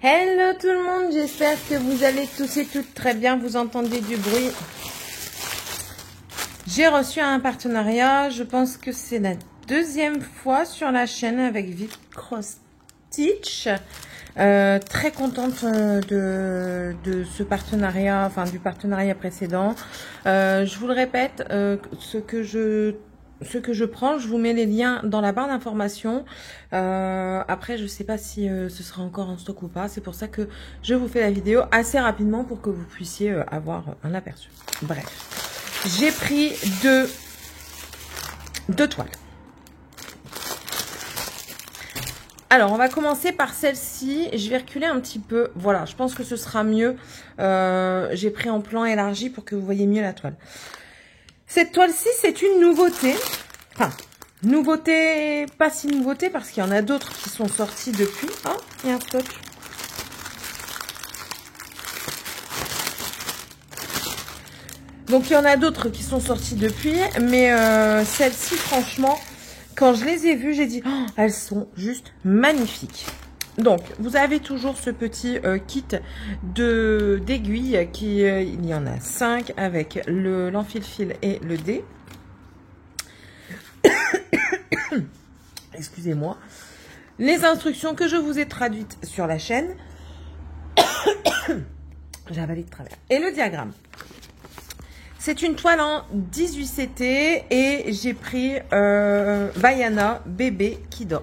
Hello tout le monde, j'espère que vous allez tous et toutes très bien, vous entendez du bruit. J'ai reçu un partenariat, je pense que c'est la deuxième fois sur la chaîne avec Vic Cross Stitch. Très contente de ce partenariat, enfin du partenariat précédent. Je vous le répète, ce que je prends, je vous mets les liens dans la barre d'information. Après, je sais pas si ce sera encore en stock ou pas. C'est pour ça que je vous fais la vidéo assez rapidement pour que vous puissiez avoir un aperçu. Bref, j'ai pris deux toiles. Alors, on va commencer par celle-ci. Je vais reculer un petit peu. Voilà, je pense que ce sera mieux. J'ai pris en plan élargi pour que vous voyez mieux la toile. Cette toile-ci, c'est une nouveauté. Enfin, nouveauté, pas si nouveauté, parce qu'il y en a d'autres qui sont sortis depuis. Oh, il y a un scotch. Donc, il y en a d'autres qui sont sortis depuis. Mais celle-ci, franchement, quand je les ai vues, j'ai dit, oh, elles sont juste magnifiques. Donc, vous avez toujours ce petit kit d'aiguilles qui, il y en a 5 avec l'enfil-fil et le dé. Excusez-moi. Les instructions que je vous ai traduites sur la chaîne. J'ai avalé de travers. Et le diagramme. C'est une toile en 18 CT et j'ai pris Vaiana bébé qui dort.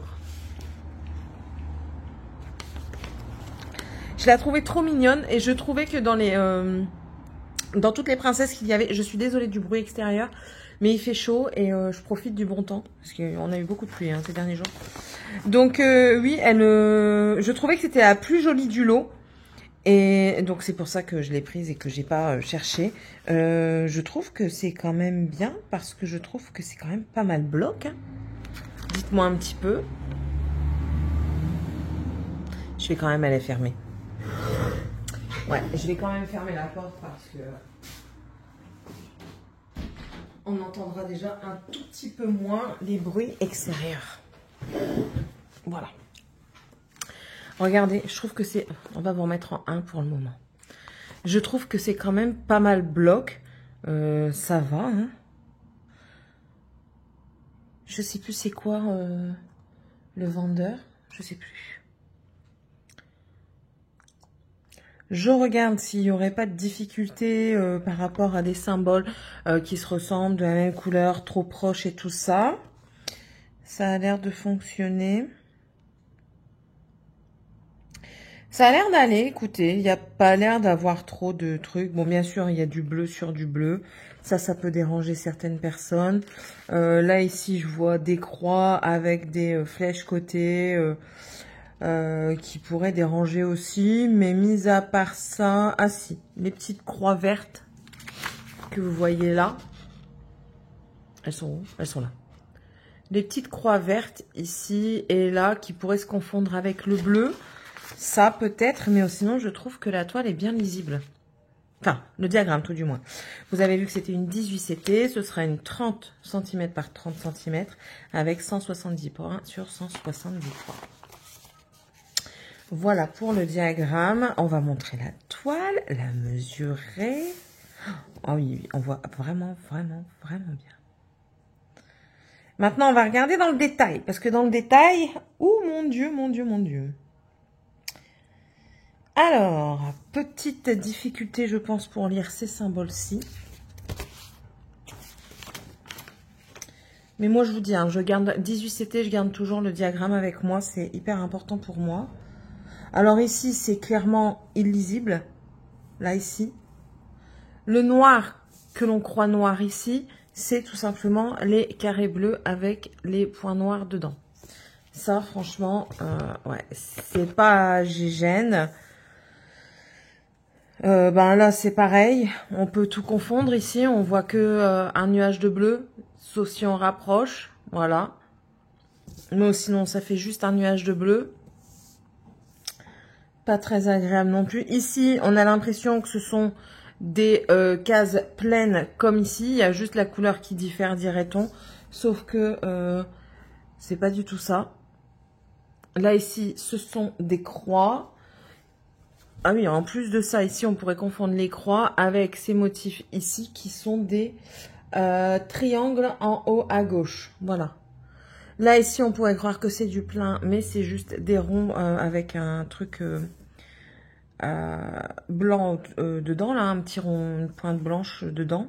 Je la trouvais trop mignonne et je trouvais que dans toutes les princesses qu'il y avait, je suis désolée du bruit extérieur, mais il fait chaud et je profite du bon temps parce qu'on a eu beaucoup de pluie ces derniers jours. Donc oui, je trouvais que c'était la plus jolie du lot et donc c'est pour ça que je l'ai prise et que j'ai pas cherché. Je trouve que c'est quand même bien parce que je trouve que c'est quand même pas mal bloc. Dites-moi un petit peu. Je vais quand même aller fermer. Ouais, je vais quand même fermer la porte parce que on entendra déjà un tout petit peu moins les bruits extérieurs. Voilà. Regardez, je trouve que c'est... On va vous remettre en 1 pour le moment. Je trouve que c'est quand même pas mal bloc. Ça va, hein. Je sais plus c'est quoi le vendeur. Je sais plus. Je regarde s'il n'y aurait pas de difficulté par rapport à des symboles qui se ressemblent, de la même couleur, trop proches et tout ça. Ça a l'air de fonctionner. Ça a l'air d'aller, écoutez, il n'y a pas l'air d'avoir trop de trucs. Bon, bien sûr, il y a du bleu sur du bleu. Ça peut déranger certaines personnes. Là, ici, je vois des croix avec des flèches côté. Qui pourrait déranger aussi, mais mis à part ça, ah si, les petites croix vertes que vous voyez là, elles sont où? Elles sont là. Les petites croix vertes ici et là qui pourraient se confondre avec le bleu, ça peut-être, mais sinon je trouve que la toile est bien lisible. Enfin, le diagramme tout du moins. Vous avez vu que c'était une 18 CT, ce sera une 30 cm par 30 cm avec 170 points sur 170 points. Voilà pour le diagramme. On va montrer la toile, la mesurer. Oh oui, on voit vraiment bien. Maintenant, on va regarder dans le détail. Parce que dans le détail... Oh mon Dieu, mon Dieu, mon Dieu. Alors, petite difficulté, je pense, pour lire ces symboles-ci. Mais moi, je vous dis, je garde 18 CT, je garde toujours le diagramme avec moi. C'est hyper important pour moi. Alors ici, c'est clairement illisible. Là, ici. Le noir que l'on croit noir ici, c'est tout simplement les carrés bleus avec les points noirs dedans. Ça, franchement, ouais, c'est pas gêne. Ben là, c'est pareil. On peut tout confondre ici. On voit que un nuage de bleu, sauf si on rapproche. Voilà. Mais sinon, ça fait juste un nuage de bleu. Pas très agréable non plus. Ici, on a l'impression que ce sont des cases pleines comme ici. Il y a juste la couleur qui diffère, dirait-on. Sauf que c'est pas du tout ça. Là, ici, ce sont des croix. Ah oui, en plus de ça, ici, on pourrait confondre les croix avec ces motifs ici qui sont des triangles en haut à gauche. Voilà. Là, ici, on pourrait croire que c'est du plein, mais c'est juste des ronds avec un truc blanc dedans, là, un petit rond, une pointe blanche dedans.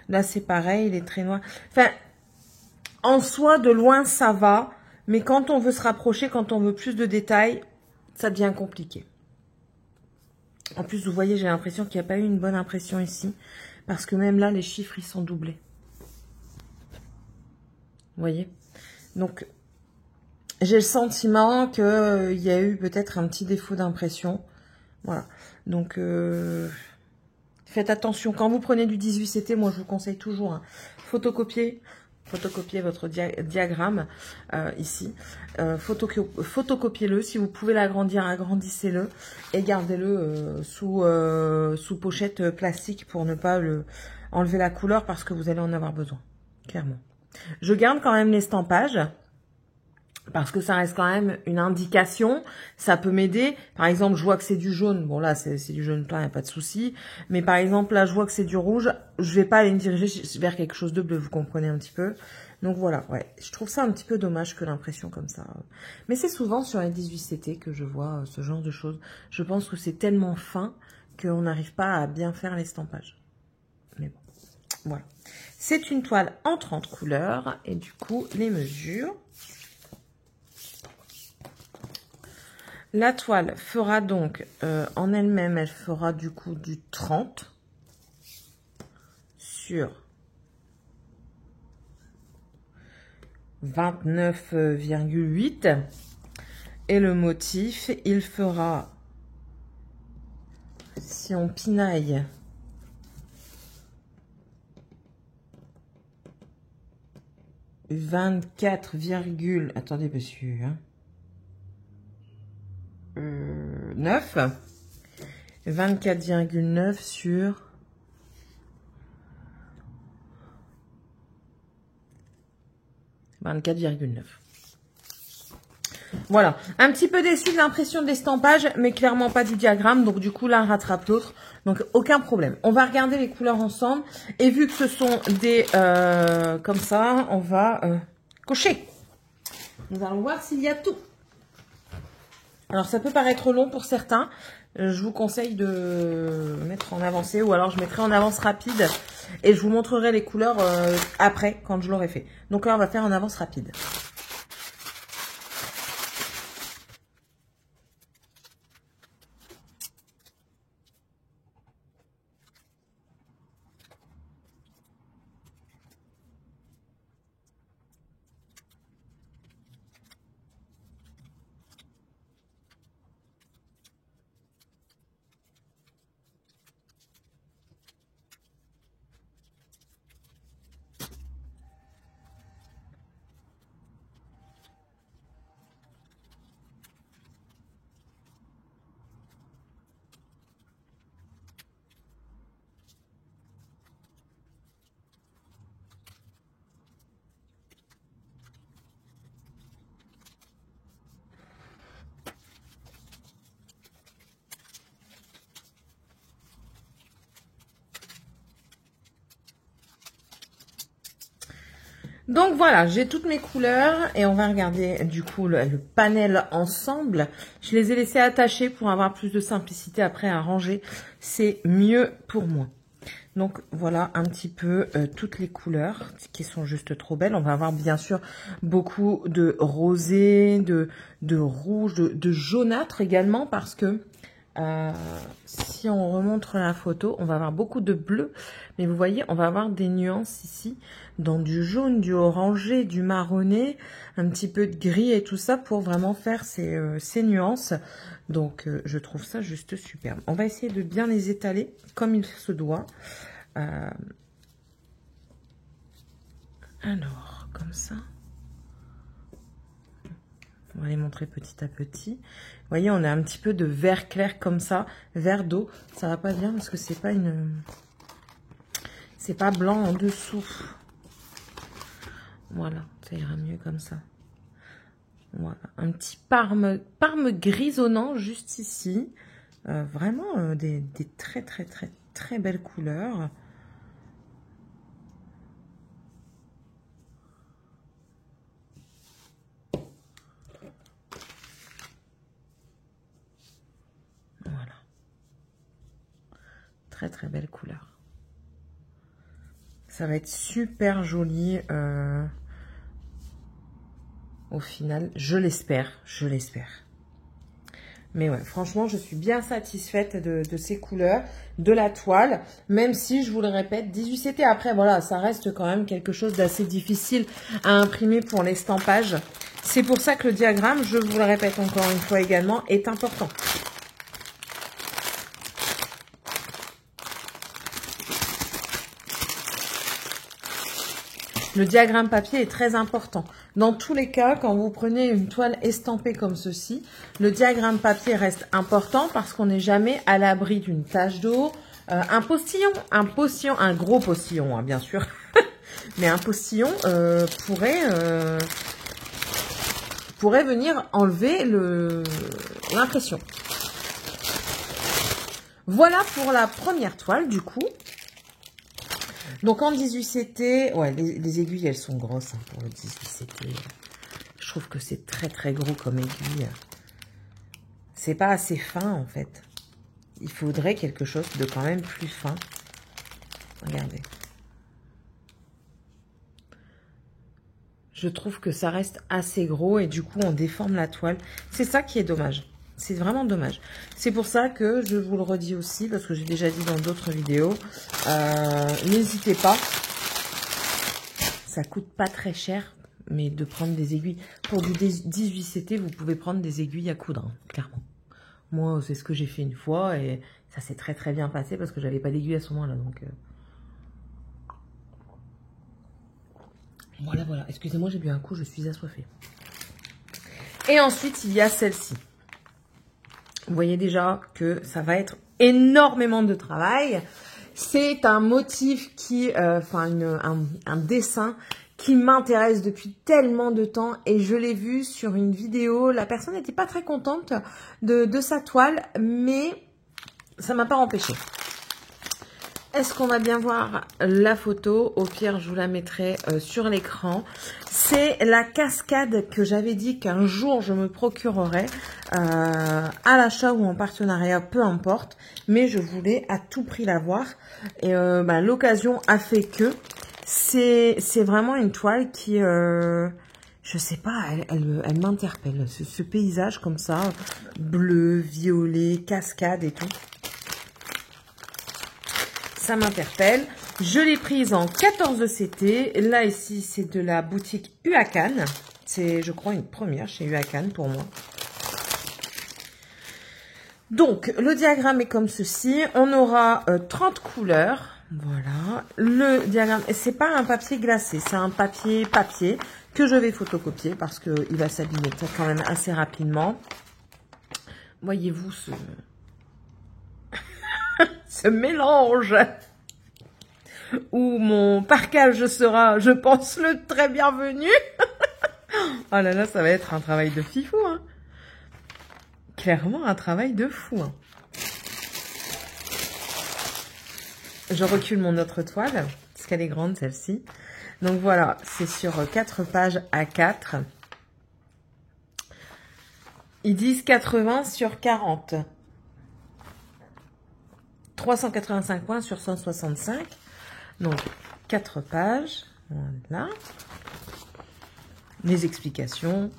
Là, c'est pareil, il est très noir. Enfin, en soi, de loin, ça va, mais quand on veut se rapprocher, quand on veut plus de détails, ça devient compliqué. En plus, vous voyez, j'ai l'impression qu'il n'y a pas eu une bonne impression ici, parce que même là, les chiffres, ils sont doublés. Vous voyez? Donc, j'ai le sentiment qu'il y a eu peut-être un petit défaut d'impression. Voilà. Donc, faites attention. Quand vous prenez du 18CT, moi, je vous conseille toujours photocopier votre diagramme ici. Photocopiez-le. Si vous pouvez l'agrandir, agrandissez-le. Et gardez-le sous pochette plastique pour ne pas enlever la couleur parce que vous allez en avoir besoin. Clairement. Je garde quand même l'estampage. Parce que ça reste quand même une indication, ça peut m'aider. Par exemple, je vois que c'est du jaune. Bon, là, c'est du jaune plein, il n'y a pas de souci. Mais par exemple, là, je vois que c'est du rouge. Je vais pas aller me diriger vers quelque chose de bleu, vous comprenez un petit peu. Donc voilà, ouais. Je trouve ça un petit peu dommage que l'impression comme ça. Mais c'est souvent sur les 18CT que je vois ce genre de choses. Je pense que c'est tellement fin qu'on n'arrive pas à bien faire l'estampage. Mais bon, voilà. C'est une toile en 30 couleurs. Et du coup, les mesures... La toile fera donc, en elle-même, elle fera du coup du 30 sur 29,8. Et le motif, il fera, si on pinaille, attendez monsieur, 9, 24,9 sur 24,9. Voilà, un petit peu déçu de l'impression de l'estampage, mais clairement pas du diagramme, donc du coup l'un rattrape l'autre, donc aucun problème. On va regarder les couleurs ensemble, et vu que ce sont des comme ça, on va cocher. Nous allons voir s'il y a tout. Alors, ça peut paraître long pour certains. Je vous conseille de mettre en avancée ou alors je mettrai en avance rapide et je vous montrerai les couleurs après quand je l'aurai fait. Donc là, on va faire en avance rapide. Donc voilà, j'ai toutes mes couleurs et on va regarder du coup le panel ensemble. Je les ai laissés attachés pour avoir plus de simplicité après à ranger. C'est mieux pour moi. Donc voilà un petit peu toutes les couleurs qui sont juste trop belles. On va avoir bien sûr beaucoup de rosé, de rouge, de jaunâtre également parce que si on remonte la photo, on va avoir beaucoup de bleu. Mais vous voyez, on va avoir des nuances ici dans du jaune, du orangé, du marronné, un petit peu de gris et tout ça pour vraiment faire ces nuances. Donc je trouve ça juste superbe. On va essayer de bien les étaler comme il se doit. Alors, comme ça. On va les montrer petit à petit. Vous voyez, on a un petit peu de vert clair comme ça, vert d'eau. Ça va pas bien parce que c'est pas c'est pas blanc en dessous. Voilà, ça ira mieux comme ça. Voilà, un petit parme grisonnant juste ici. Vraiment des très très très très belles couleurs. Voilà. Très très belle couleur. Ça va être super joli au final. Je l'espère, je l'espère. Mais ouais, franchement, je suis bien satisfaite de ces couleurs, de la toile, même si, je vous le répète, 18CT. Après, voilà, ça reste quand même quelque chose d'assez difficile à imprimer pour l'estampage. C'est pour ça que le diagramme, je vous le répète encore une fois également, est important. Le diagramme papier est très important. Dans tous les cas, quand vous prenez une toile estampée comme ceci, le diagramme papier reste important parce qu'on n'est jamais à l'abri d'une tache d'eau, un postillon, un gros postillon, hein, bien sûr, mais un postillon pourrait venir enlever l'impression. Voilà pour la première toile, du coup. Donc en 18CT, ouais, les aiguilles, elles sont grosses hein, pour le 18CT. Je trouve que c'est très très gros comme aiguille. C'est pas assez fin en fait. Il faudrait quelque chose de quand même plus fin. Regardez. Je trouve que ça reste assez gros et du coup on déforme la toile. C'est ça qui est dommage. C'est vraiment dommage. C'est pour ça que je vous le redis aussi, parce que j'ai déjà dit dans d'autres vidéos, n'hésitez pas. Ça coûte pas très cher, mais de prendre des aiguilles. Pour du 18CT, vous pouvez prendre des aiguilles à coudre, hein, clairement. Moi, c'est ce que j'ai fait une fois et ça s'est très très bien passé parce que j'avais pas d'aiguille à ce moment-là. Donc voilà, voilà. Excusez-moi, j'ai bu un coup, je suis assoiffée. Et ensuite, il y a celle-ci. Vous voyez déjà que ça va être énormément de travail. C'est un motif qui, un dessin qui m'intéresse depuis tellement de temps et je l'ai vu sur une vidéo. La personne n'était pas très contente de sa toile, mais ça m'a pas empêché. Est-ce qu'on va bien voir la photo? Au pire, je vous la mettrai sur l'écran. C'est la cascade que j'avais dit qu'un jour je me procurerais à l'achat ou en partenariat, peu importe. Mais je voulais à tout prix la voir. Et l'occasion a fait que c'est vraiment une toile qui, je sais pas, elle m'interpelle. Ce paysage comme ça, bleu, violet, cascade et tout. Ça m'interpelle. Je l'ai prise en 14CT. Là, ici, c'est de la boutique Huacan. C'est, je crois, une première chez Huacan pour moi. Donc, le diagramme est comme ceci. On aura 30 couleurs. Voilà. Le diagramme, c'est pas un papier glacé, c'est un papier que je vais photocopier parce qu'il va s'abîmer quand même assez rapidement. Voyez-vous ce mélange où mon parcage sera, je pense, le très bienvenu. Oh là là, ça va être un travail de fifou, hein. Clairement un travail de fou, hein. Je recule mon autre toile, parce qu'elle est grande celle-ci. Donc voilà, c'est sur 4 pages A4. Ils disent 80 sur 40. 385 points sur 165. Donc 4 pages. Voilà. Les explications.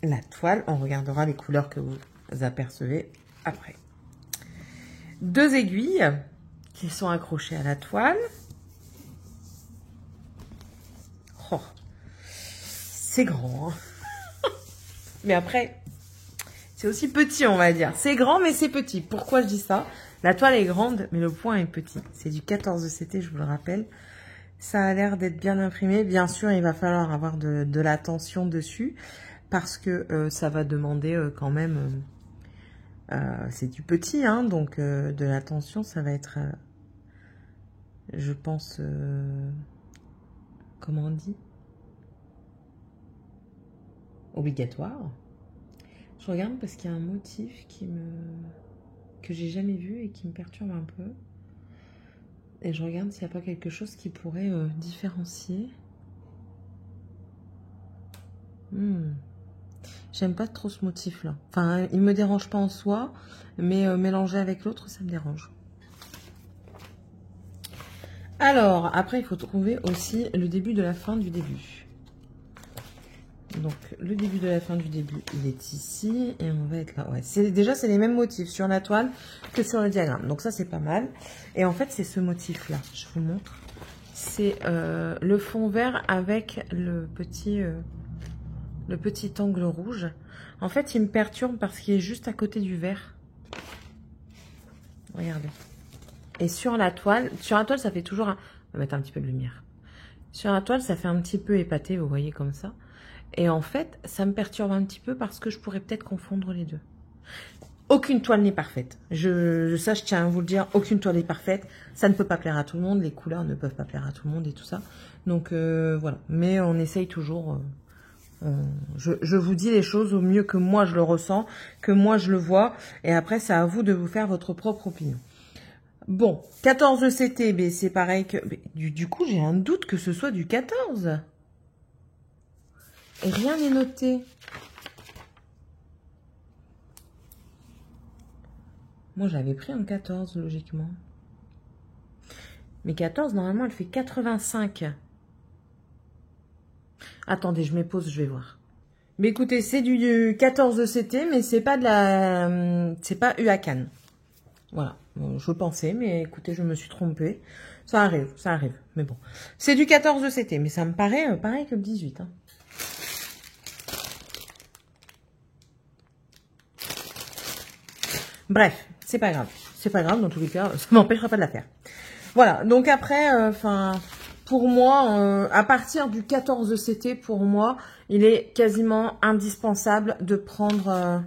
La toile. On regardera les couleurs que vous apercevez après. 2 aiguilles qui sont accrochées à la toile. Oh, c'est grand, hein. Mais après, c'est aussi petit, on va dire. C'est grand, mais c'est petit. Pourquoi je dis ça? La toile est grande, mais le point est petit. C'est du 14CT, je vous le rappelle. Ça a l'air d'être bien imprimé. Bien sûr, il va falloir avoir de l'attention dessus parce que ça va demander quand même... c'est du petit, hein, donc de l'attention, ça va être... je pense... comment on dit? Obligatoire. Je regarde parce qu'il y a un motif que j'ai jamais vu et qui me perturbe un peu. Et je regarde s'il n'y a pas quelque chose qui pourrait différencier. J'aime pas trop ce motif-là. Enfin, il me dérange pas en soi, mais mélanger avec l'autre, ça me dérange. Alors, après, il faut trouver aussi le début de la fin du début. Donc, le début de la fin du début, il est ici. Et on va être là. Ouais, déjà, c'est les mêmes motifs sur la toile que sur le diagramme. Donc, ça, c'est pas mal. Et en fait, c'est ce motif-là. Je vous montre. C'est le fond vert avec le petit angle rouge. En fait, il me perturbe parce qu'il est juste à côté du vert. Regardez. Et sur la toile, ça fait toujours un... On va mettre un petit peu de lumière. Sur la toile, ça fait un petit peu épaté, vous voyez, comme ça. Et en fait, ça me perturbe un petit peu parce que je pourrais peut-être confondre les deux. Aucune toile n'est parfaite. Je tiens à vous le dire, aucune toile n'est parfaite. Ça ne peut pas plaire à tout le monde. Les couleurs ne peuvent pas plaire à tout le monde et tout ça. Donc, voilà. Mais on essaye toujours... je vous dis les choses au mieux que moi je le ressens, que moi je le vois. Et après, c'est à vous de vous faire votre propre opinion. Bon, 14 CT, mais c'est pareil que... Du coup, j'ai un doute que ce soit du 14. Et rien n'est noté. Moi, j'avais pris en 14, logiquement. Mais 14, normalement, elle fait 85. Attendez, je me pose, je vais voir. Mais écoutez, c'est du 14 CT, mais c'est pas de la... c'est pas UACAN. Voilà. Je pensais, mais écoutez, je me suis trompée. Ça arrive, ça arrive. Mais bon. C'est du 14 CT, mais ça me paraît pareil que le 18. Hein. Bref, c'est pas grave. C'est pas grave, dans tous les cas, ça m'empêchera pas de la faire. Voilà, donc après, pour moi, à partir du 14 CT, pour moi, il est quasiment indispensable de prendre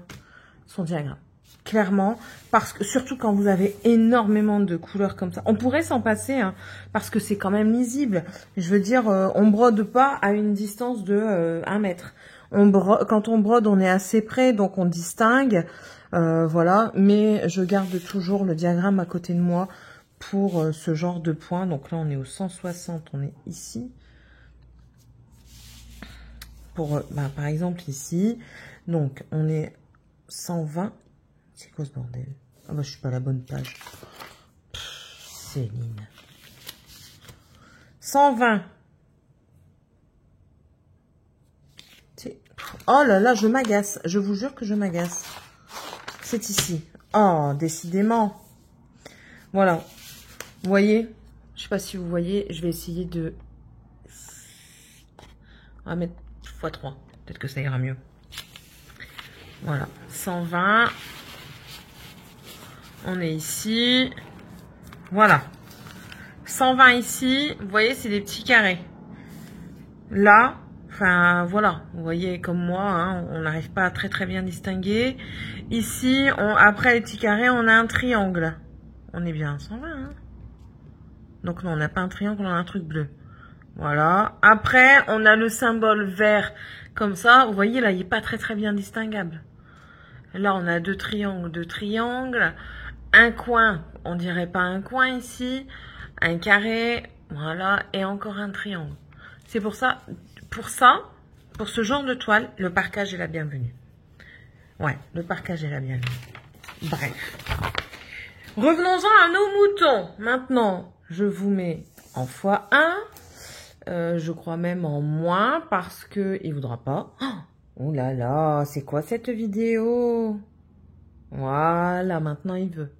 son diagramme. Clairement, parce que surtout quand vous avez énormément de couleurs comme ça. On pourrait s'en passer, hein, parce que c'est quand même lisible. Je veux dire, on brode pas à une distance de 1 mètre. Quand on brode, on est assez près, donc on distingue. Voilà, mais je garde toujours le diagramme à côté de moi pour ce genre de points. Donc là, on est au 160, on est ici. Pour, par exemple, ici. Donc, on est 120. C'est quoi ce bordel? Ah bah, je suis pas à la bonne page. Céline. 120. Oh là là, je m'agace. Je vous jure que je m'agace. C'est ici. Oh, décidément. Voilà. Vous voyez? Je sais pas si vous voyez. Je vais essayer de... On va mettre x3. Peut-être que ça ira mieux. Voilà. 120. On est ici. Voilà. 120 ici. Vous voyez, c'est des petits carrés. Là, enfin, voilà. Vous voyez, comme moi, hein, on n'arrive pas à très bien distinguer. Ici, après les petits carrés, on a un triangle. On est bien à 120, hein. Donc non, on n'a pas un triangle, on a un truc bleu. Voilà. Après, on a le symbole vert. Comme ça, vous voyez, là, il n'est pas très bien distinguable. Là, on a deux triangles. Un coin, on dirait pas un coin ici. Un carré, voilà. Et encore un triangle. C'est pour ça, pour ce genre de toile, le parquage est la bienvenue. Ouais, le parquage est la bienvenue. Bref. Revenons-en à nos moutons. Maintenant, je vous mets en x1. Je crois même en moins parce que il voudra pas. Oh là là, c'est quoi cette vidéo? Voilà, maintenant il veut.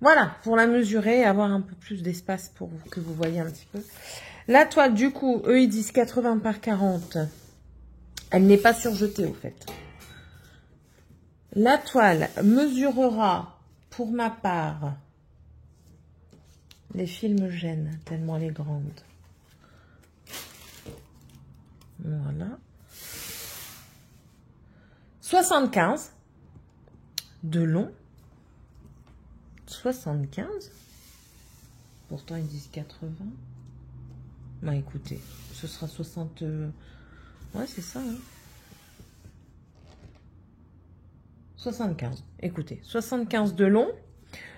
Voilà, pour la mesurer et avoir un peu plus d'espace pour que vous voyez un petit peu. La toile, du coup, eux, ils disent 80 par 40. Elle n'est pas surjetée, au fait. La toile mesurera, pour ma part, les fils me gênent, tellement elle est grande. Voilà. 75 de long. 75. Pourtant, ils disent 80. Bah, écoutez, ce sera 60... Ouais, c'est ça, hein. 75. Écoutez, 75 de long.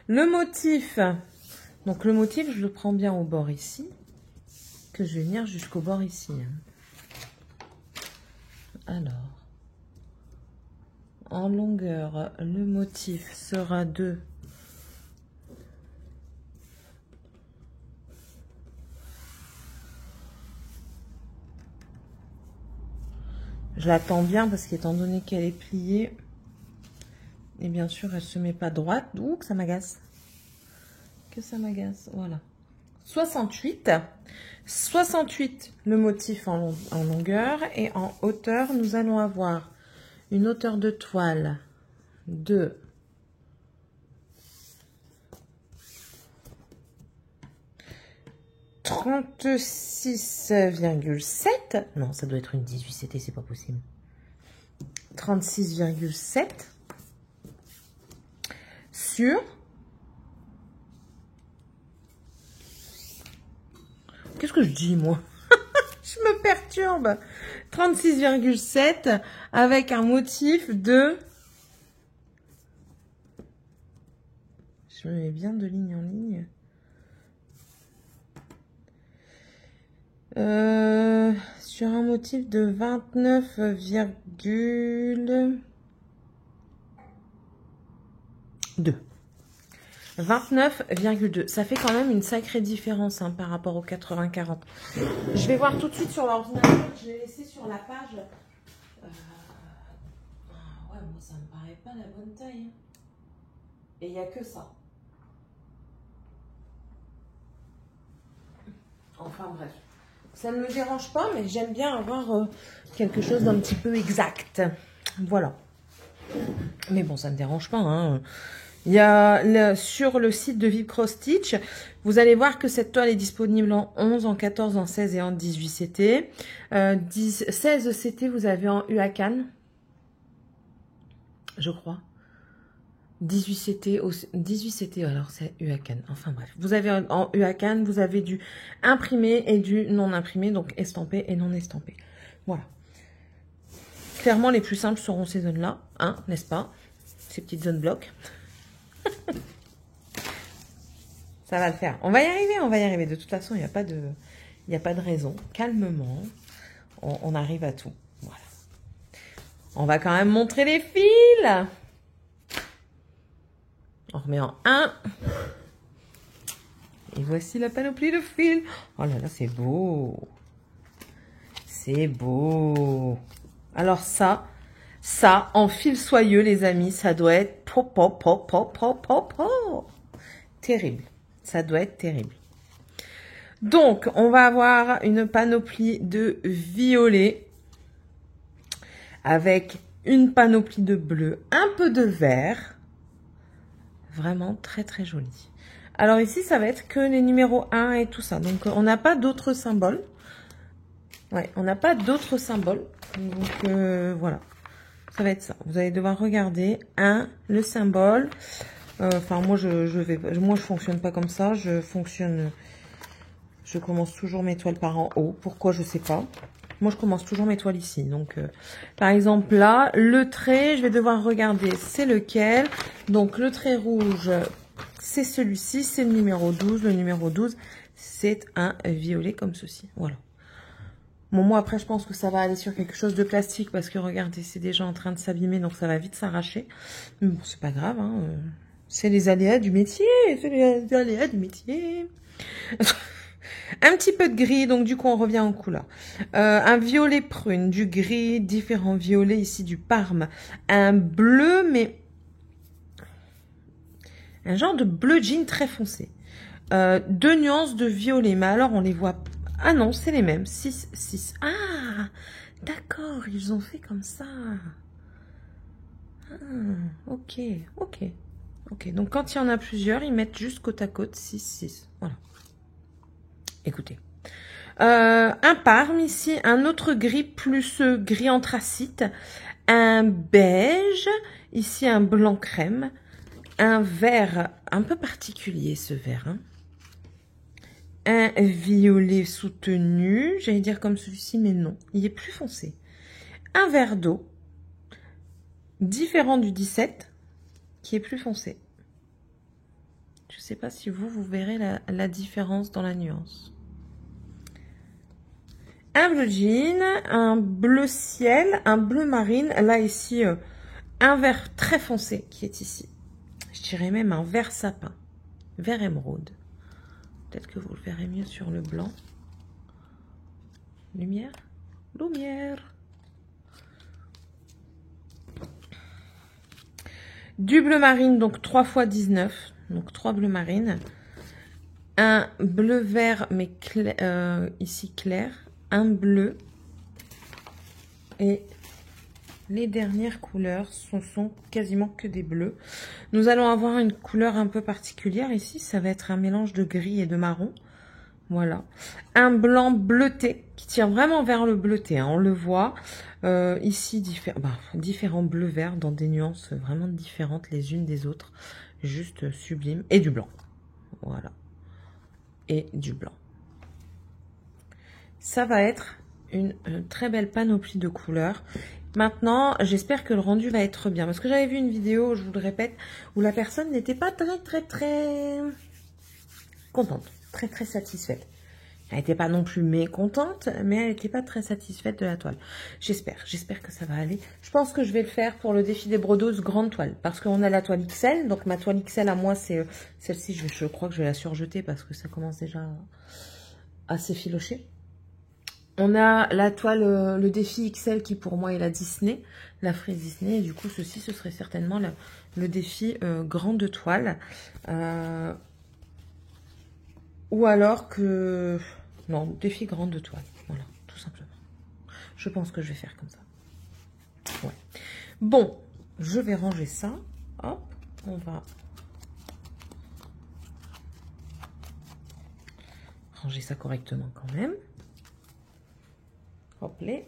Le motif, donc le motif, je le prends bien au bord ici, que je vais venir jusqu'au bord ici. Alors, en longueur, le motif sera de 'je l'attends bien parce qu'étant donné qu'elle est pliée, et bien sûr elle se met pas droite, ouh que ça m'agace. Que ça m'agace, voilà. 68. 68 le motif en longueur et en hauteur, nous allons avoir une hauteur de toile de 36,7. Non, ça doit être une 18 CT, c'est pas possible. 36,7 sur... Qu'est-ce que je dis, moi? Je me perturbe. 36,7 avec un motif de... Je me mets bien de ligne en ligne. Sur un motif de 29,2. 29,2. Ça fait quand même une sacrée différence hein, par rapport au 80-40. Je vais voir tout de suite sur l'ordinateur. Je l'ai laissé sur la page. Ouais, moi, ça me paraît pas la bonne taille. Et il n'y a que ça. Enfin, bref. Ça ne me dérange pas, mais j'aime bien avoir quelque chose d'un petit peu exact. Voilà. Mais bon, ça ne me dérange pas. Hein. Il y a sur le site de Vibcross Stitch, vous allez voir que cette toile est disponible en 11, en 14, en 16 et en 18 CT. 16 CT, vous avez en UACAN, je crois. 18 CT, 18 CT, alors c'est UACAN. Enfin bref, vous avez en UACAN, vous avez du imprimé et du non imprimé, donc estampé et non estampé. Voilà. Clairement, les plus simples seront ces zones-là, hein, n'est-ce pas? Ces petites zones blocs. Ça va le faire. On va y arriver, on va y arriver. De toute façon, il n'y a pas de raison. Calmement, on arrive à tout. Voilà. On va quand même montrer les fils. On remet en 1. Et voici la panoplie de fils. Oh là là, c'est beau. C'est beau. Alors ça, en fil soyeux, les amis, ça doit être terrible. Ça doit être terrible. Donc, on va avoir une panoplie de violet avec une panoplie de bleu, un peu de vert. Vraiment très très joli. Alors ici, ça va être que les numéros 1 et tout ça. Donc, on n'a pas d'autres symboles. Ouais, on n'a pas d'autres symboles. Donc, voilà. Ça va être ça. Vous allez devoir regarder le symbole. Enfin, moi, je fonctionne pas comme ça. Je commence toujours mes toiles par en haut. Pourquoi, je sais pas. Moi, je commence toujours mes toiles ici. Donc, par exemple, là, le trait, je vais devoir regarder c'est lequel. Donc, le trait rouge, c'est celui-ci. C'est le numéro 12. Le numéro 12, c'est un violet comme ceci. Voilà. Bon, moi, après, je pense que ça va aller sur quelque chose de plastique. Parce que, regardez, c'est déjà en train de s'abîmer. Donc, ça va vite s'arracher. Mais bon, c'est pas grave. Hein. C'est les aléas du métier. C'est les aléas du métier. Un petit peu de gris, donc du coup on revient en couleur. Un violet prune, du gris, différents violets ici, du parme. Un bleu, mais un genre de bleu jean très foncé. 2 nuances de violet, mais alors on les voit... Ah non, c'est les mêmes. 6, 6. Ah, d'accord, ils ont fait comme ça. Ah, ok, ok. Ok, donc quand il y en a plusieurs, ils mettent juste côte à côte 6, 6. Voilà. Écoutez. Un parme ici, un autre gris plus gris anthracite, un beige, ici un blanc crème, un vert un peu particulier ce vert, hein. Un violet soutenu, j'allais dire comme celui-ci, mais non, il est plus foncé. Un vert d'eau, différent du 17, qui est plus foncé. Je ne sais pas si vous verrez la différence dans la nuance. Un bleu jean, un bleu ciel, un bleu marine. Là, ici, un vert très foncé qui est ici. Je dirais même un vert sapin, vert émeraude. Peut-être que vous le verrez mieux sur le blanc. Lumière, lumière. Du bleu marine, donc 3 x 19. Donc 3 bleus marines. Un bleu vert, mais ici clair. Un bleu. Et les dernières couleurs, ce sont quasiment que des bleus. Nous allons avoir une couleur un peu particulière ici. Ça va être un mélange de gris et de marron. Voilà. Un blanc bleuté qui tire vraiment vers le bleuté. Hein, on le voit. Ici, différents bleus verts dans des nuances vraiment différentes les unes des autres. Juste sublime. Et du blanc. Voilà. Et du blanc. Ça va être une très belle panoplie de couleurs. Maintenant, j'espère que le rendu va être bien. Parce que j'avais vu une vidéo, je vous le répète, où la personne n'était pas très contente. Très satisfaite. Elle n'était pas non plus mécontente, mais elle n'était pas très satisfaite de la toile. J'espère que ça va aller. Je pense que je vais le faire pour le défi des brodeuses grande toile. Parce qu'on a la toile XL. Donc ma toile XL à moi, c'est celle-ci. Je crois que je vais la surjeter parce que ça commence déjà à s'effilocher. On a la toile, le défi XL qui pour moi est la Disney, la frise Disney. Et du coup, ce serait certainement le défi grande toile. Ou alors que... Non, défi grande toile. Voilà, tout simplement. Je pense que je vais faire comme ça. Ouais. Bon, je vais ranger ça. Hop, on va ranger ça correctement quand même. Hop là.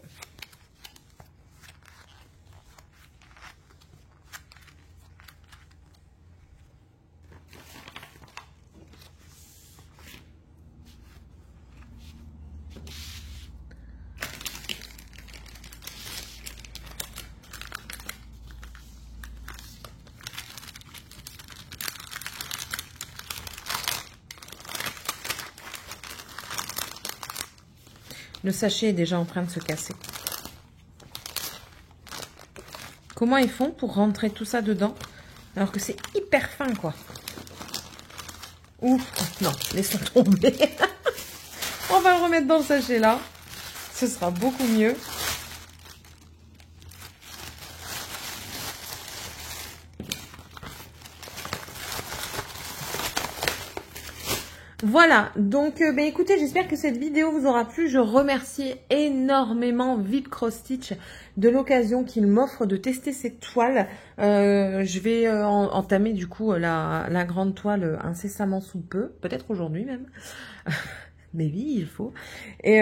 Le sachet est déjà en train de se casser. Comment ils font pour rentrer tout ça dedans alors que c'est hyper fin, quoi. Ouf, non, laissons tomber. On va le remettre dans le sachet là. Ce sera beaucoup mieux. Voilà, donc écoutez, j'espère que cette vidéo vous aura plu. Je remercie énormément VIP Cross Stitch de l'occasion qu'il m'offre de tester cette toile. Je vais entamer du coup la grande toile incessamment sous peu, peut-être aujourd'hui même. Mais oui, il faut. Et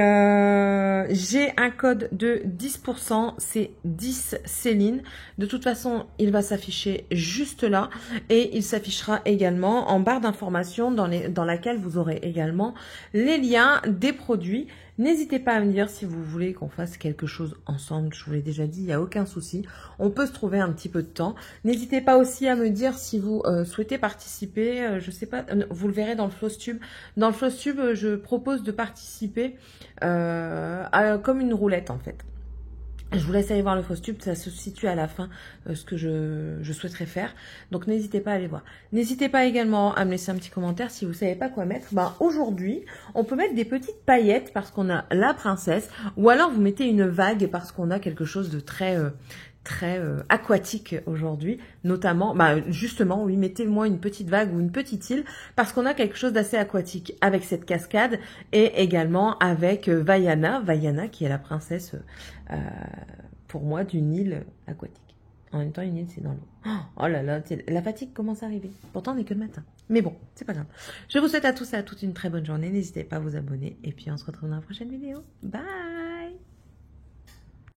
j'ai un code de 10%, c'est 10 Céline. De toute façon, il va s'afficher juste là. Et il s'affichera également en barre d'informations dans laquelle vous aurez également les liens des produits. N'hésitez pas à me dire si vous voulez qu'on fasse quelque chose ensemble. Je vous l'ai déjà dit, il n'y a aucun souci. On peut se trouver un petit peu de temps. N'hésitez pas aussi à me dire si vous souhaitez participer. Je sais pas, vous le verrez dans le Flosstube. Dans le Flosstube, je propose de participer comme une roulette en fait. Je vous laisse aller voir le Flosstube, ça se situe à la fin, ce que je souhaiterais faire. Donc n'hésitez pas à aller voir. N'hésitez pas également à me laisser un petit commentaire si vous savez pas quoi mettre. Ben, aujourd'hui, on peut mettre des petites paillettes parce qu'on a la princesse. Ou alors vous mettez une vague parce qu'on a quelque chose de très aquatique aujourd'hui. Notamment, justement, oui, mettez-moi une petite vague ou une petite île parce qu'on a quelque chose d'assez aquatique avec cette cascade et également avec Vaiana qui est la princesse pour moi d'une île aquatique. En même temps, une île, c'est dans l'eau. Oh là là, la fatigue commence à arriver. Pourtant, on n'est que le matin. Mais bon, c'est pas grave. Je vous souhaite à tous et à toutes une très bonne journée. N'hésitez pas à vous abonner. Et puis, on se retrouve dans la prochaine vidéo. Bye!